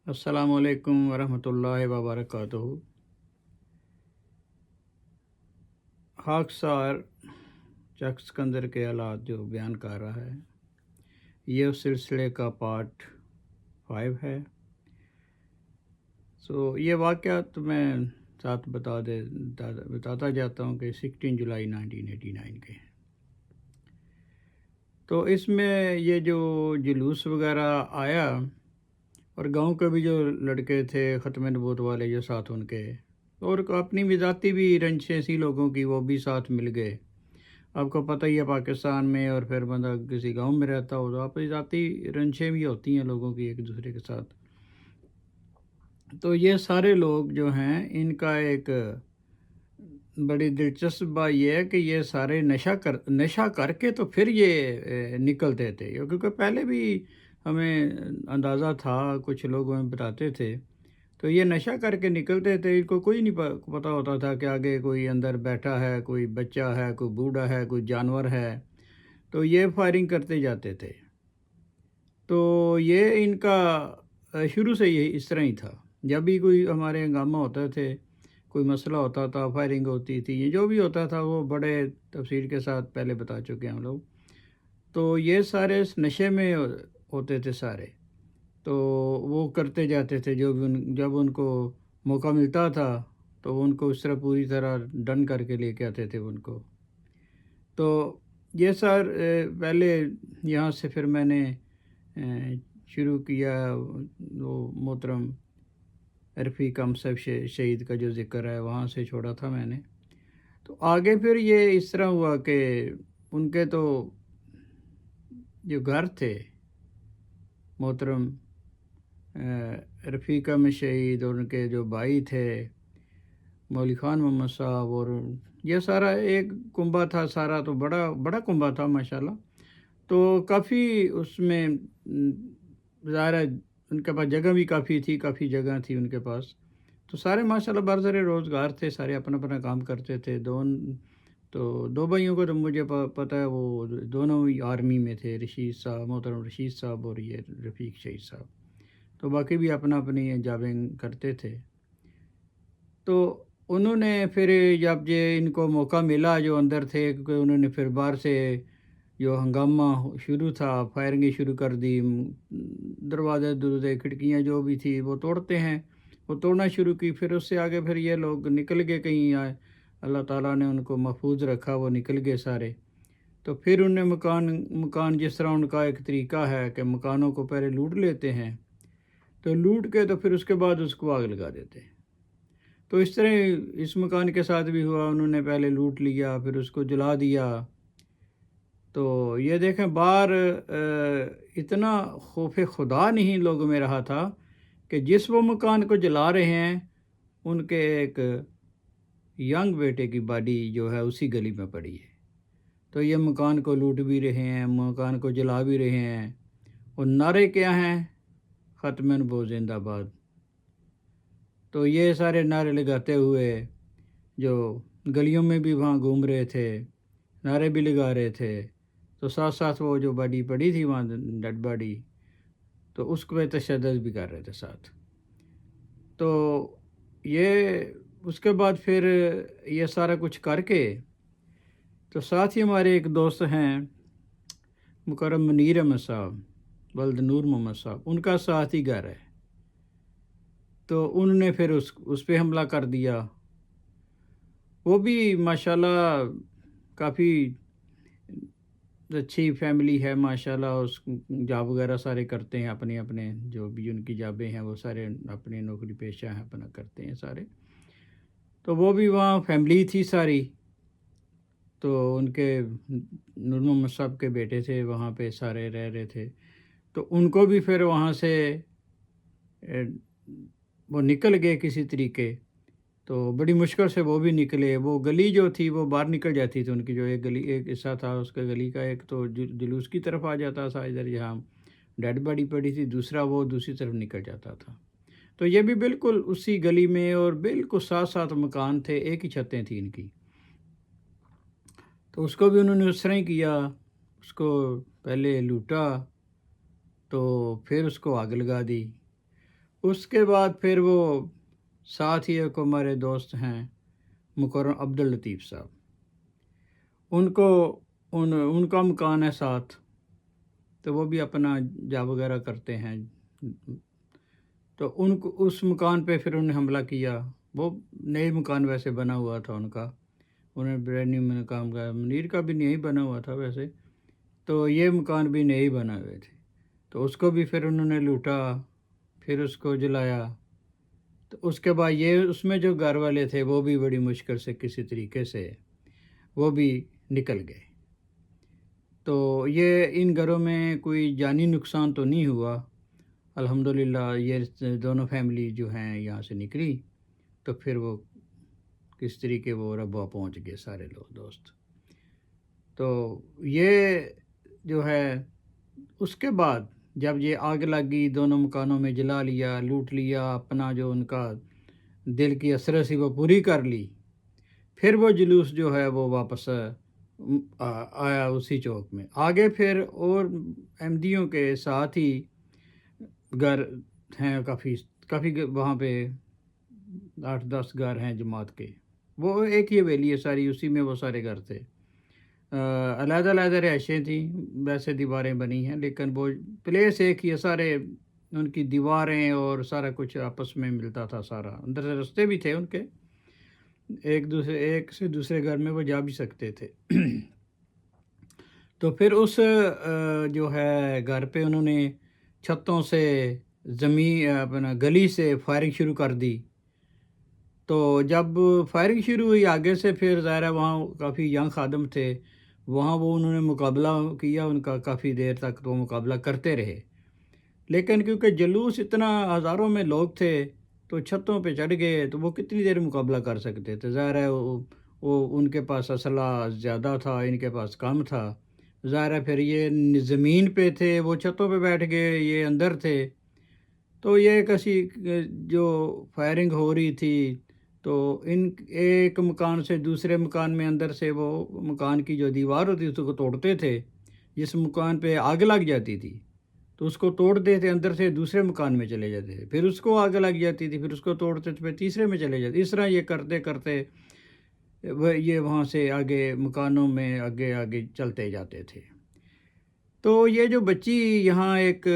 السلام علیکم ورحمۃ اللہ وبرکاتہ۔ خاکسار چک سکندر کے حالات جو بیان کر رہا ہے، یہ اس سلسلے کا پارٹ 5 ہے۔ یہ واقعات میں ساتھ بتاتا جاتا ہوں کہ 16 جولائی 1989 کے ہیں۔ تو اس میں یہ جو جلوس وغیرہ آیا اور گاؤں کے بھی جو لڑکے تھے ختم نبوت والے جو ساتھ ان کے، اور اپنی بھی ذاتی بھی رنجیں سی لوگوں کی، وہ بھی ساتھ مل گئے۔ آپ کو پتہ ہی ہے پاکستان میں اور پھر بندہ کسی گاؤں میں رہتا ہو تو اپنی ذاتی رنجیں بھی ہوتی ہیں لوگوں کی ایک دوسرے کے ساتھ۔ تو یہ سارے لوگ جو ہیں ان کا ایک بڑی دلچسپ بات یہ ہے کہ یہ سارے نشہ کر کے تو پھر یہ نکلتے تھے، کیونکہ پہلے بھی ہمیں اندازہ تھا، کچھ لوگ ہمیں بتاتے تھے، تو یہ نشہ کر کے نکلتے تھے۔ ان کو کوئی نہیں پتہ ہوتا تھا کہ آگے کوئی اندر بیٹھا ہے، کوئی بچہ ہے، کوئی بوڑھا ہے، کوئی جانور ہے، تو یہ فائرنگ کرتے جاتے تھے۔ تو یہ ان کا شروع سے یہ اس طرح ہی تھا۔ جب بھی کوئی ہمارے ہنگامہ ہوتا تھے، کوئی مسئلہ ہوتا تھا، فائرنگ ہوتی تھی، یہ جو بھی ہوتا تھا وہ بڑے تفصیل کے ساتھ پہلے بتا چکے ہیں ہم لوگ۔ تو یہ سارے اس نشے میں ہوتے تھے سارے، تو وہ کرتے جاتے تھے جب ان کو موقع ملتا تھا تو ان کو اس طرح پوری طرح ڈن کر کے لے کے آتے تھے ان کو۔ تو یہ پہلے یہاں سے پھر میں نے شروع کیا وہ محترم رفیق صاحب شہید کا جو ذکر ہے، وہاں سے چھوڑا تھا میں نے۔ تو آگے پھر یہ اس طرح ہوا کہ ان کے تو جو گھر تھے محترم رفیق شہید اور ان کے جو بھائی تھے مولوی خان محمد صاحب، اور یہ سارا ایک کنبہ تھا سارا، تو بڑا کنبہ تھا ماشاءاللہ۔ تو کافی اس میں ظاہر ہے ان کے پاس جگہ بھی کافی تھی، کافی جگہ تھی ان کے پاس، تو سارے ماشاءاللہ برسر روزگار تھے، سارے اپنا اپنا کام کرتے تھے۔ دو بھائیوں کو تو مجھے پتہ ہے وہ دونوں ہی آرمی میں تھے، رشید صاحب، محترم رشید صاحب اور یہ رفیق شہید صاحب، تو باقی بھی اپنا اپنی جابیں کرتے تھے۔ تو انہوں نے پھر جب ان کو موقع ملا جو اندر تھے، کیونکہ انہوں نے پھر باہر سے جو ہنگامہ شروع تھا، فائرنگیں شروع کر دی، دروازے کھڑکیاں جو بھی تھی وہ توڑتے ہیں، وہ توڑنا شروع کی۔ پھر اس سے آگے پھر یہ لوگ نکل گئے کہیں آئے، اللہ تعالیٰ نے ان کو محفوظ رکھا، وہ نکل گئے سارے۔ تو پھر انہیں مکان جس طرح ان کا ایک طریقہ ہے کہ مکانوں کو پہلے لوٹ لیتے ہیں، تو لوٹ کے تو پھر اس کے بعد اس کو آگ لگا دیتے ہیں۔ تو اس طرح اس مکان کے ساتھ بھی ہوا، انہوں نے پہلے لوٹ لیا، پھر اس کو جلا دیا۔ تو یہ دیکھیں باہر اتنا خوف خدا نہیں لوگوں میں رہا تھا کہ جس وہ مکان کو جلا رہے ہیں ان کے ایک ینگ بیٹے کی باڈی جو ہے اسی گلی میں پڑی ہے۔ تو یہ مکان کو لوٹ بھی رہے ہیں، مکان کو جلا بھی رہے ہیں، اور نعرے کیا ہیں؟ ختم نبوت زندہ باد۔ تو یہ سارے نعرے لگاتے ہوئے جو گلیوں میں بھی وہاں گھوم رہے تھے، نعرے بھی لگا رہے تھے، تو ساتھ ساتھ وہ جو باڈی پڑی تھی وہاں ڈیڈ باڈی، تو اس کو تشدد بھی کر رہے تھے ساتھ۔ تو یہ اس کے بعد پھر یہ سارا کچھ کر کے تو ساتھ ہی ہمارے ایک دوست ہیں مکرم منیر احمد صاحب، ولد نور محمد صاحب، ان کا ساتھ ہی گھر ہے، تو انہوں نے پھر اس پہ حملہ کر دیا۔ وہ بھی ماشاءاللہ کافی اچھی فیملی ہے ماشاءاللہ، اس جاب وغیرہ سارے کرتے ہیں، اپنے جو بھی ان کی جابیں ہیں وہ سارے اپنے نوکری پیشہ ہیں، اپنا کرتے ہیں سارے۔ تو وہ بھی وہاں فیملی تھی ساری، تو ان کے نور محمد صاحب کے بیٹے تھے وہاں پہ سارے رہ رہے تھے، تو ان کو بھی پھر وہاں سے وہ نکل گئے کسی طریقے، تو بڑی مشکل سے وہ بھی نکلے۔ وہ گلی جو تھی وہ باہر نکل جاتی تھی ان کی، جو ایک حصہ تھا اس کے گلی کا، ایک تو جلوس کی طرف آ جاتا تھا ادھر جہاں ڈیڈ باڈی پڑی تھی، دوسرا وہ دوسری طرف نکل جاتا تھا۔ تو یہ بھی بالکل اسی گلی میں، اور بالکل ساتھ ساتھ مکان تھے، ایک ہی چھتیں تھیں ان کی۔ تو اس کو بھی انہوں نے اس طرح ہی کیا، اس کو پہلے لوٹا تو پھر اس کو آگ لگا دی۔ اس کے بعد پھر وہ ساتھ ہی ایک ہمارے دوست ہیں مکرم عبداللطیف صاحب، ان کو ان کا مکان ہے ساتھ، تو وہ بھی اپنا جاب وغیرہ کرتے ہیں، تو ان کو اس مکان پہ پھر انہوں نے حملہ کیا۔ وہ نئے مکان ویسے بنا ہوا تھا ان کا، انہوں نے برانڈ نیو مکان کا، منیر کا بھی نہیں بنا ہوا تھا ویسے، تو یہ مکان بھی نہیں بنا ہوئے تھے، تو اس کو بھی پھر انہوں نے لوٹا، پھر اس کو جلایا۔ تو اس کے بعد یہ اس میں جو گھر والے تھے وہ بھی بڑی مشکل سے کسی طریقے سے وہ بھی نکل گئے۔ تو یہ ان گھروں میں کوئی جانی نقصان تو نہیں ہوا الحمدللہ، یہ دونوں فیملی جو ہیں یہاں سے نکلی، تو پھر وہ کس طریقے وہ ربوہ پہنچ گئے سارے لوگ دوست۔ تو یہ جو ہے اس کے بعد جب یہ آگ لگی، دونوں مکانوں میں جلا لیا، لوٹ لیا، اپنا جو ان کا دل کی حسرت سی وہ پوری کر لی، پھر وہ جلوس جو ہے وہ واپس آیا اسی چوک میں آگے۔ پھر اور احمدیوں کے ساتھ ہی گھر ہیں، کافی وہاں پہ 8-10 گھر ہیں جماعت کے، وہ ایک ہی حویلی ہے ساری، اسی میں وہ سارے گھر تھے، علیحدہ علیحدہ رہائشیں تھیں، ویسے دیواریں بنی ہیں لیکن وہ پلیس ایک ہی ہے، سارے ان کی دیواریں اور سارا کچھ آپس میں ملتا تھا سارا، اندر سے رستے بھی تھے ان کے، ایک سے دوسرے گھر میں وہ جا بھی سکتے تھے۔ تو پھر اس جو ہے گھر پہ انہوں نے چھتوں سے زمین اپنا گلی سے فائرنگ شروع کر دی۔ تو جب فائرنگ شروع ہوئی آگے سے، پھر ظاہر ہے وہاں کافی ینگ خادم تھے، وہاں وہ انہوں نے مقابلہ کیا ان کا، کافی دیر تک وہ مقابلہ کرتے رہے، لیکن کیونکہ جلوس اتنا ہزاروں میں لوگ تھے تو چھتوں پہ چڑھ گئے، تو وہ کتنی دیر مقابلہ کر سکتے تھے؟ ظاہر ہے وہ ان کے پاس اسلحہ زیادہ تھا، ان کے پاس کم تھا، ظاہر ہے پھر یہ زمین پہ تھے، وہ چھتوں پہ بیٹھ گئے، یہ اندر تھے، تو یہ کسی جو فائرنگ ہو رہی تھی تو ان ایک مکان سے دوسرے مکان میں اندر سے وہ مکان کی جو دیوار ہوتی تھی اس کو توڑتے تھے، جس مکان پہ آگ لگ جاتی تھی تو اس کو توڑتے تھے، اندر سے دوسرے مکان میں چلے جاتے تھے، پھر اس کو آگ لگ جاتی تھی، پھر اس کو توڑتے تھے، پھر تیسرے میں چلے جاتے، اس طرح یہ کرتے کرتے یہ وہاں سے آگے مکانوں میں آگے چلتے جاتے تھے۔ تو یہ جو بچی یہاں ایک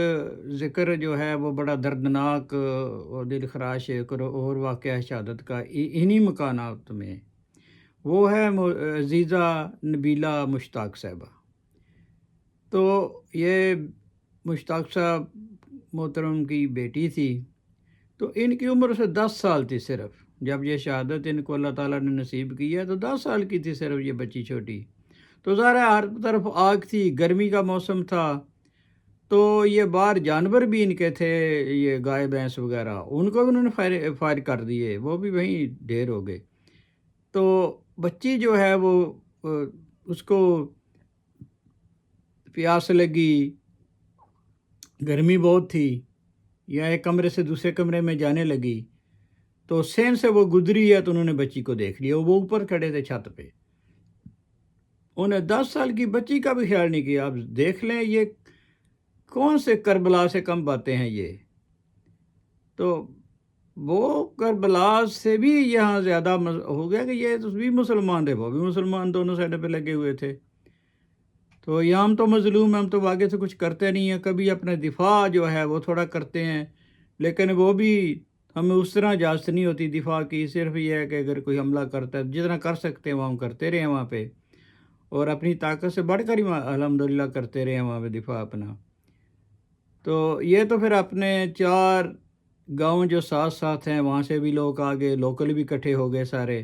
ذکر جو ہے وہ بڑا دردناک اور دل خراش ایک اور واقعہ شہادت کا انہی مکانات میں، وہ ہے عزیزہ نبیلہ مشتاق صاحبہ۔ تو یہ مشتاق صاحب محترم کی بیٹی تھی، تو ان کی عمر سے 10 سال تھی صرف، جب یہ شہادت ان کو اللہ تعالیٰ نے نصیب کی ہے تو 10 سال کی تھی صرف یہ بچی چھوٹی۔ تو ظاہر ہے ہر طرف آگ تھی، گرمی کا موسم تھا، تو یہ باہر جانور بھی ان کے تھے، یہ گائے بھینس وغیرہ، ان کو بھی انہوں نے فائر کر دیے، وہ بھی وہیں ڈھیر ہو گئے۔ تو بچی جو ہے وہ اس کو پیاس لگی، گرمی بہت تھی، یا ایک کمرے سے دوسرے کمرے میں جانے لگی، تو سین سے وہ گزری ہے تو انہوں نے بچی کو دیکھ لیا، وہ اوپر کھڑے تھے چھت پہ، انہیں 10 سال کی بچی کا بھی خیال نہیں کیا۔ آپ دیکھ لیں یہ کون سے کربلا سے کم باتیں ہیں یہ، تو وہ کربلا سے بھی یہاں زیادہ ہو گیا کہ یہ تو بھی مسلمان تھے، وہ بھی مسلمان، دونوں سائڈ پہ لگے ہوئے تھے۔ تو یہ ہم تو مظلوم ہیں، ہم تو آگے سے کچھ کرتے نہیں ہیں، کبھی اپنے دفاع جو ہے وہ تھوڑا کرتے ہیں، لیکن وہ بھی ہمیں اس طرح اجازت نہیں ہوتی دفاع کی، صرف یہ ہے کہ اگر کوئی حملہ کرتا ہے جتنا کر سکتے ہیں وہ ہم کرتے رہے ہیں وہاں پہ، اور اپنی طاقت سے بڑھ کر ہی الحمدللہ کرتے رہے ہیں وہاں پہ دفاع اپنا۔ تو یہ تو پھر اپنے 4 گاؤں جو ساتھ ساتھ ہیں وہاں سے بھی لوگ آ گئے، لوکل بھی اکٹھے ہو گئے سارے،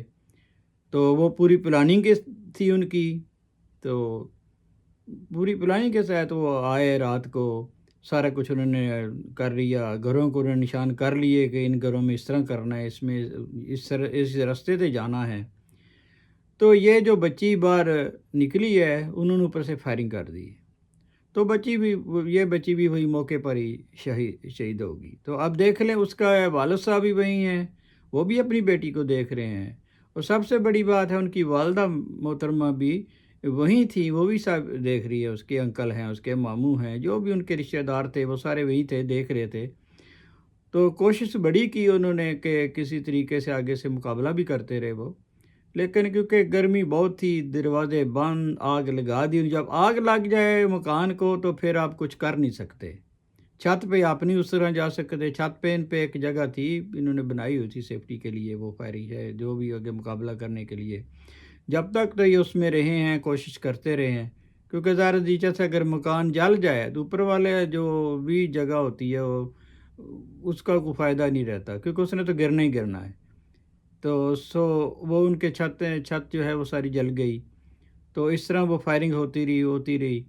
تو وہ پوری پلاننگ تھی ان کی، تو پوری پلاننگ کے تحت وہ آئے، رات کو سارا کچھ انہوں نے کر لیا، گھروں کو انہوں نے نشان کر لیے کہ ان گھروں میں اس طرح کرنا ہے، اس میں اس راستے سے جانا ہے۔ تو یہ جو بچی باہر نکلی ہے انہوں نے اوپر سے فائرنگ کر دی، تو یہ بچی بھی وہی موقع پر ہی شہید ہوگی۔ تو اب دیکھ لیں اس کا والد صاحب بھی وہی ہیں، وہ بھی اپنی بیٹی کو دیکھ رہے ہیں، اور سب سے بڑی بات ہے ان کی والدہ محترمہ بھی وہیں تھی، وہ بھی سب دیکھ رہی ہے، اس کے انکل ہیں، اس کے ماموں ہیں، جو بھی ان کے رشتہ دار تھے وہ سارے وہی تھے، دیکھ رہے تھے۔ تو کوشش بڑی کی انہوں نے کہ کسی طریقے سے آگے سے مقابلہ بھی کرتے رہے وہ، لیکن کیونکہ گرمی بہت تھی، دروازے بند، آگ لگا دی، جب آگ لگ جائے مکان کو تو پھر آپ کچھ کر نہیں سکتے، چھت پہ آپ نہیں اس طرح جا سکتے، چھت پہ ان پہ ایک جگہ تھی انہوں نے بنائی ہوئی تھی سیفٹی کے لیے، وہ فائرنگ ہے جو بھی آگے مقابلہ کرنے کے لیے، جب تک تو یہ اس میں رہے ہیں کوشش کرتے رہے ہیں، کیونکہ ظاہر دیچہ سے اگر مکان جل جائے تو اوپر والے جو بھی جگہ ہوتی ہے وہ اس کا کوئی فائدہ نہیں رہتا، کیونکہ اس نے تو گرنا ہی گرنا ہے، تو وہ ان کے چھت جو ہے وہ ساری جل گئی، تو اس طرح وہ فائرنگ ہوتی رہی،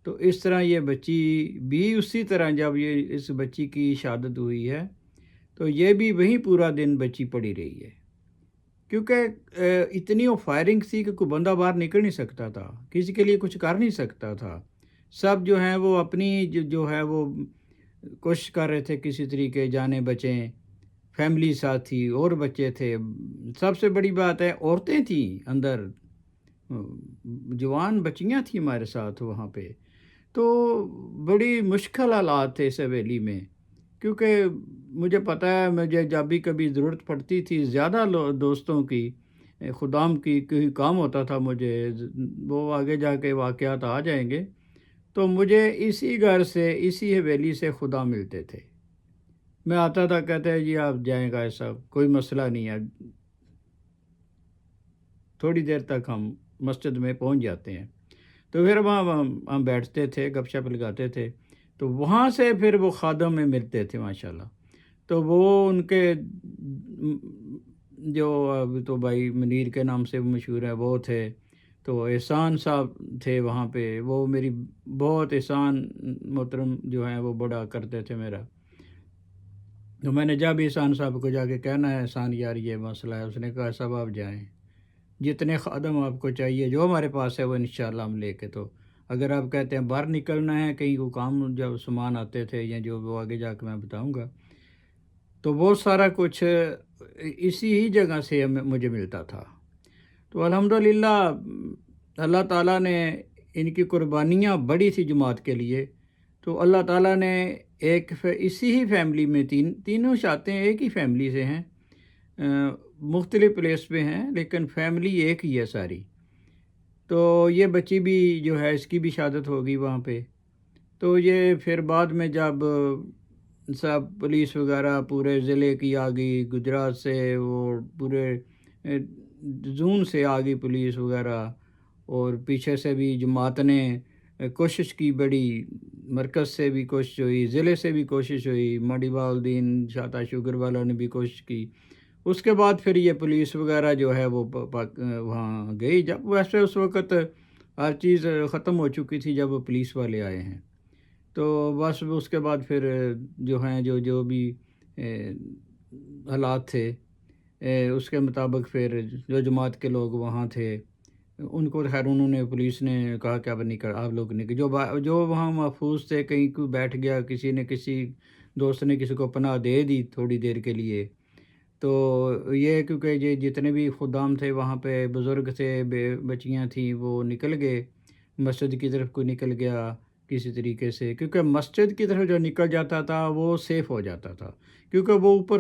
تو اس طرح یہ بچی بھی اسی طرح جب یہ اس بچی کی شہادت ہوئی ہے تو یہ بھی وہیں پورا دن بچی پڑی رہی ہے، کیونکہ اتنی وہ فائرنگ تھی کہ کوئی بندہ باہر نکل نہیں سکتا تھا، کسی کے لیے کچھ کر نہیں سکتا تھا، سب جو ہیں وہ اپنی جو ہے وہ کوشش کر رہے تھے کسی طریقے جانے بچیں، فیملی ساتھ تھی اور بچے تھے، سب سے بڑی بات ہے عورتیں تھیں اندر، جوان بچیاں تھیں ہمارے ساتھ وہاں پہ، تو بڑی مشکل حالات تھے اس حویلی میں، کیونکہ مجھے پتہ ہے مجھے جب بھی کبھی ضرورت پڑتی تھی زیادہ دوستوں کی، خدام کی کوئی کام ہوتا تھا مجھے، وہ آگے جا کے واقعات آ جائیں گے، تو مجھے اسی گھر سے اسی حویلی سے خدا ملتے تھے، میں آتا تھا کہتے ہیں جی آپ جائیں گا ایسا کوئی مسئلہ نہیں ہے، تھوڑی دیر تک ہم مسجد میں پہنچ جاتے ہیں، تو پھر وہاں ہم بیٹھتے تھے گپ شپ لگاتے تھے، تو وہاں سے پھر وہ خادم میں ملتے تھے ماشاءاللہ، تو وہ ان کے جو اب تو بھائی منیر کے نام سے مشہور ہے وہ تھے، تو احسان صاحب تھے وہاں پہ، وہ میری بہت احسان محترم جو ہیں وہ بڑا کرتے تھے میرا، تو میں نے جب احسان صاحب کو جا کے کہنا ہے احسان یار یہ مسئلہ ہے، اس نے کہا صاحب آپ جائیں، جتنے خادم آپ کو چاہیے جو ہمارے پاس ہے وہ انشاءاللہ ہم لے کے، تو اگر آپ کہتے ہیں باہر نکلنا ہے کہیں کو کام جب سامان آتے تھے یا جو وہ آگے جا کے میں بتاؤں گا، تو وہ سارا کچھ اسی ہی جگہ سے مجھے ملتا تھا، تو الحمدللہ اللہ تعالیٰ نے ان کی قربانیاں بڑی تھی جماعت کے لیے، تو اللہ تعالیٰ نے ایک اسی ہی فیملی میں تینوں چاہتے ہیں ایک ہی فیملی سے ہیں، مختلف پلیس پہ ہیں لیکن فیملی ایک ہی ہے ساری، تو یہ بچی بھی جو ہے اس کی بھی شہادت ہوگی وہاں پہ، تو یہ پھر بعد میں جب سب پولیس وغیرہ پورے ضلع کی آ گئی، گجرات سے وہ پورے زون سے آ گئی پولیس وغیرہ، اور پیچھے سے بھی جماعت نے کوشش کی بڑی، مرکز سے بھی کوشش ہوئی، ضلع سے بھی کوشش ہوئی، ماڈی بالدین شاطا شوگر والوں نے بھی کوشش کی، اس کے بعد پھر یہ پولیس وغیرہ جو ہے وہ وہاں گئی، جب ویسے اس وقت ہر چیز ختم ہو چکی تھی جب وہ پولیس والے آئے ہیں، تو بس اس کے بعد پھر جو ہیں جو بھی حالات تھے اس کے مطابق پھر جو جماعت کے لوگ وہاں تھے ان کو خیر انہوں نے پولیس نے کہا کہ اب نکل آپ لوگ نکل، جو وہاں محفوظ تھے کہیں کوئی بیٹھ گیا، کسی نے کسی دوست نے کسی کو پناہ دے دی تھوڑی دیر کے لیے، تو یہ کیونکہ یہ جتنے بھی خدام تھے وہاں پہ بزرگ تھے بچیاں تھیں وہ نکل گئے، مسجد کی طرف کوئی نکل گیا کسی طریقے سے، کیونکہ مسجد کی طرف جو نکل جاتا تھا وہ سیف ہو جاتا تھا، کیونکہ وہ اوپر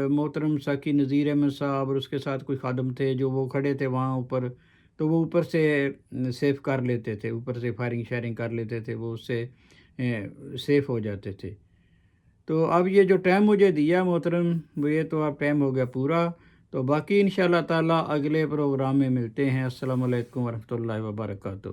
محترم ساقی نذیر احمد صاحب اور اس کے ساتھ کوئی خادم تھے جو وہ کھڑے تھے وہاں اوپر، تو وہ اوپر سے سیف کر لیتے تھے، اوپر سے فائرنگ شیئرنگ کر لیتے تھے، وہ اس سے سیف ہو جاتے تھے، تو اب یہ جو ٹائم مجھے دیا محترم وہ یہ تو اب ٹائم ہو گیا پورا، تو باقی انشاءاللہ تعالی اگلے پروگرام میں ملتے ہیں، السلام علیکم ورحمۃ اللہ وبرکاتہ۔